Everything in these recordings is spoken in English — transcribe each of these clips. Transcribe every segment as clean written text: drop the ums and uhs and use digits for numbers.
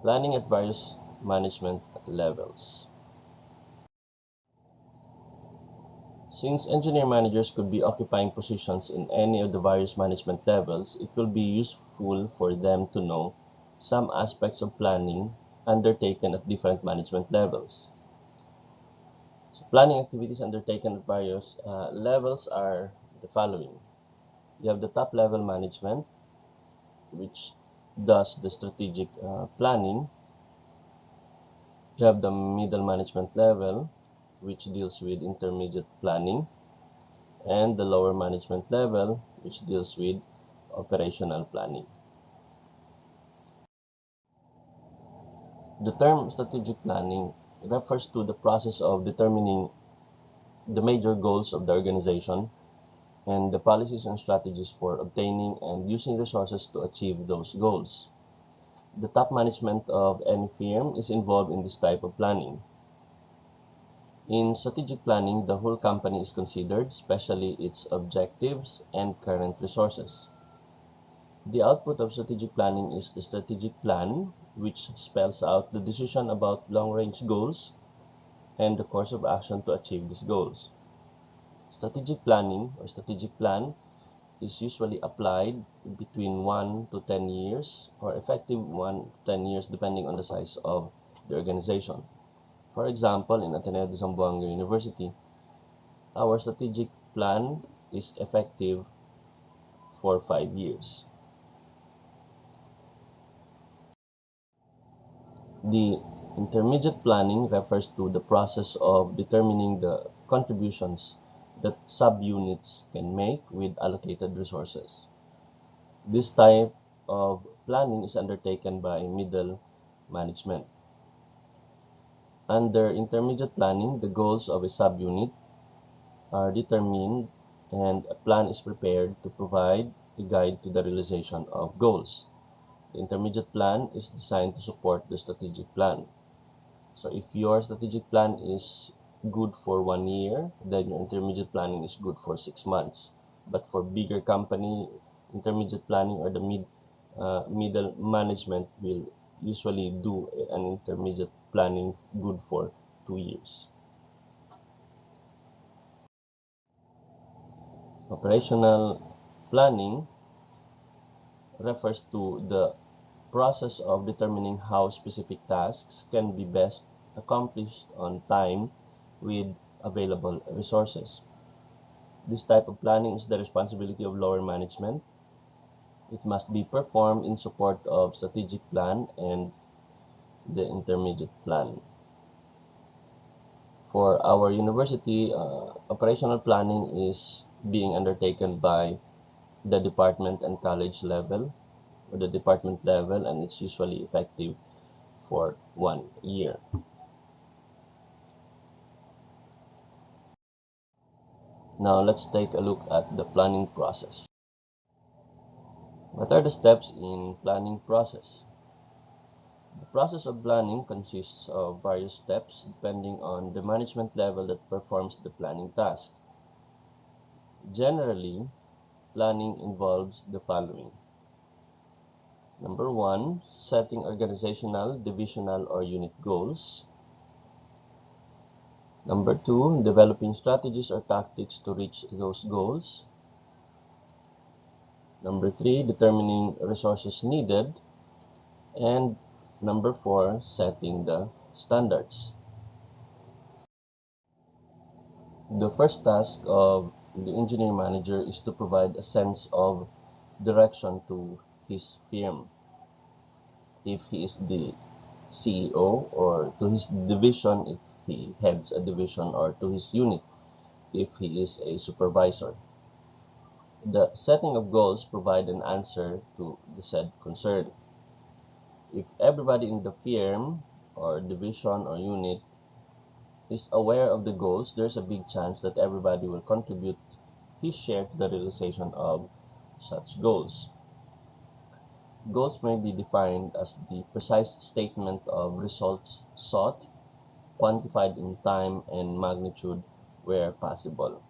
Planning at various management levels. Since engineer managers could be occupying positions in any of the various management levels, it will be useful for them to know some aspects of planning undertaken at different management levels. So planning activities undertaken at various levels are the following. You have the top level management, which does the strategic planning. You have the middle management level, which deals with intermediate planning, and the lower management level, which deals with operational planning. The term strategic planning refers to the process of determining the major goals of the organization and the policies and strategies for obtaining and using resources to achieve those goals. The top management of any firm is involved in this type of planning. In strategic planning, the whole company is considered, especially its objectives and current resources. The output of strategic planning is the strategic plan, which spells out the decision about long-range goals and the course of action to achieve these goals. Strategic planning or strategic plan is usually applied between 1 to 10 years or effective 1 to 10 years depending on the size of the organization. For example, in Ateneo de Zamboanga University, our strategic plan is effective for 5 years. The intermediate planning refers to the process of determining the contributions that subunits can make with allocated resources. This type of planning is undertaken by middle management. Under intermediate planning, the goals of a subunit are determined and a plan is prepared to provide a guide to the realization of goals. The intermediate plan is designed to support the strategic plan. So if your strategic plan is good for 1 year, then your intermediate planning is good for 6 months. But for bigger company, intermediate planning or the middle management will usually do an intermediate planning good for 2 years. Operational planning refers to the process of determining how specific tasks can be best accomplished on time with available resources. This type of planning is the responsibility of lower management. It must be performed in support of strategic plan and the intermediate plan. For our university, operational planning is being undertaken by the department and college level or the department level, and it's usually effective for 1 year. Now let's take a look at the planning process. What are the steps in planning process? The process of planning consists of various steps depending on the management level that performs the planning task. Generally, planning involves the following. Number 1, setting organizational, divisional, or unit goals. Number 2, developing strategies or tactics to reach those goals. Number 3, determining resources needed. And number 4, setting the standards. The first task of the engineer manager is to provide a sense of direction to his firm. If he is the CEO, or to his division if he heads a division, or to his unit if he is a supervisor. The setting of goals provide an answer to the said concern. If everybody in the firm or division or unit is aware of the goals, there's a big chance that everybody will contribute his share to the realization of such goals. Goals may be defined as the precise statement of results sought, quantified in time and magnitude where possible.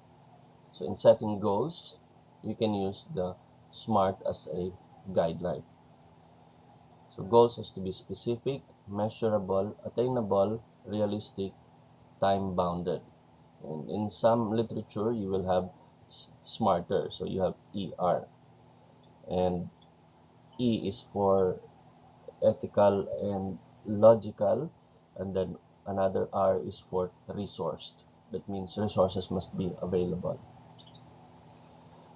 So in setting goals, you can use the SMART as a guideline. So goals has to be specific, measurable, attainable, realistic, time-bounded. And in some literature, you will have smarter. So you have ER. And E is for ethical and logical. And then another R is for resourced. That means resources must be available.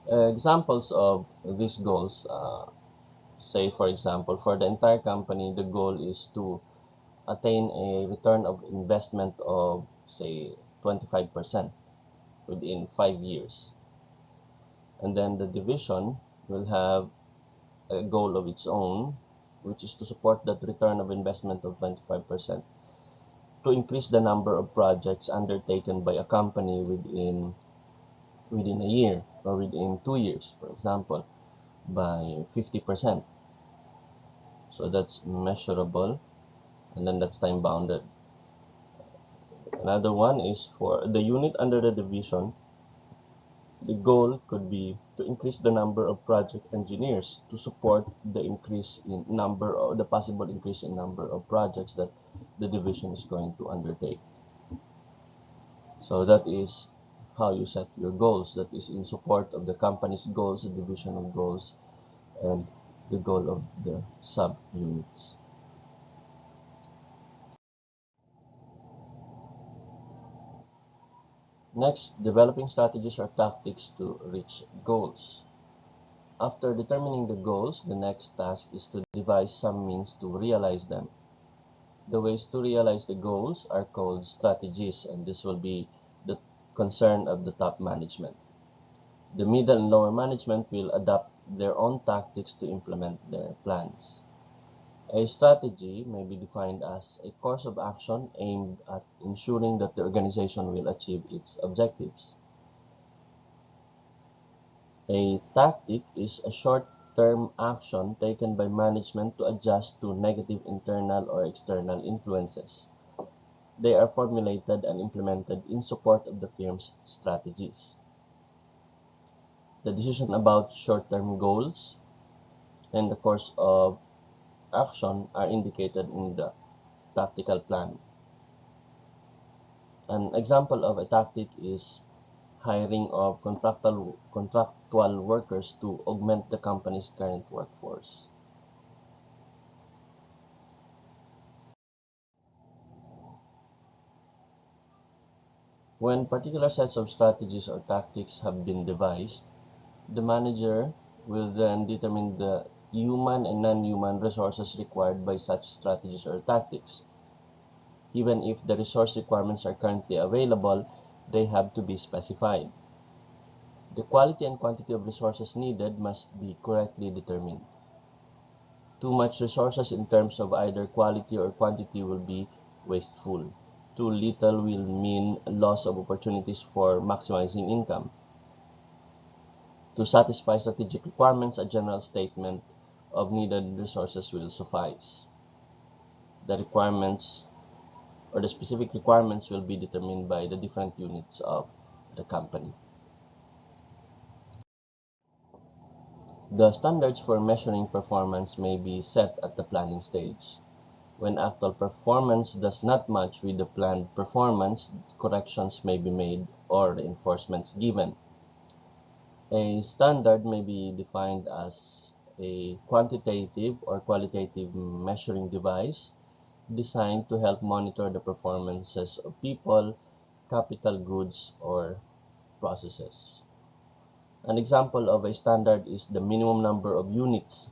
Examples of these goals, say for example, for the entire company, the goal is to attain a return of investment of, say, 25% within 5 years. And then the division will have a goal of its own, which is to support that return of investment of 25%, to increase the number of projects undertaken by a company within a year or within 2 years, for example, by 50%. So that's measurable, and then that's time bounded. Another one is for the unit under the division. The goal could be to increase the number of project engineers to support the increase in number, or the possible increase in number of projects that the division is going to undertake. So that is how you set your goals. That is in support of the company's goals, the division of goals, and the goal of the sub-units. Next, developing strategies or tactics to reach goals. After determining the goals, the next task is to devise some means to realize them. The ways to realize the goals are called strategies, and this will be the concern of the top management. The middle and lower management will adopt their own tactics to implement their plans. A strategy may be defined as a course of action aimed at ensuring that the organization will achieve its objectives. A tactic is a short-term action taken by management to adjust to negative internal or external influences. They are formulated and implemented in support of the firm's strategies. The decision about short-term goals and the course of action are indicated in the tactical plan. An example of a tactic is hiring of contractual workers to augment the company's current workforce. When particular sets of strategies or tactics have been devised, the manager will then determine the human and non-human resources required by such strategies or tactics. Even if the resource requirements are currently available, they have to be specified. The quality and quantity of resources needed must be correctly determined. Too much resources in terms of either quality or quantity will be wasteful. Too little will mean loss of opportunities for maximizing income. To satisfy strategic requirements, a general statement of needed resources will suffice. The requirements or the specific requirements will be determined by the different units of the company. The standards for measuring performance may be set at the planning stage. When actual performance does not match with the planned performance, corrections may be made or reinforcements given. A standard may be defined as a quantitative or qualitative measuring device designed to help monitor the performances of people, capital goods, or processes. An example of a standard is the minimum number of units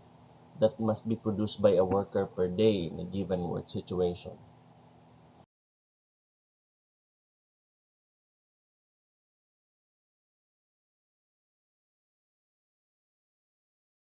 that must be produced by a worker per day in a given work situation.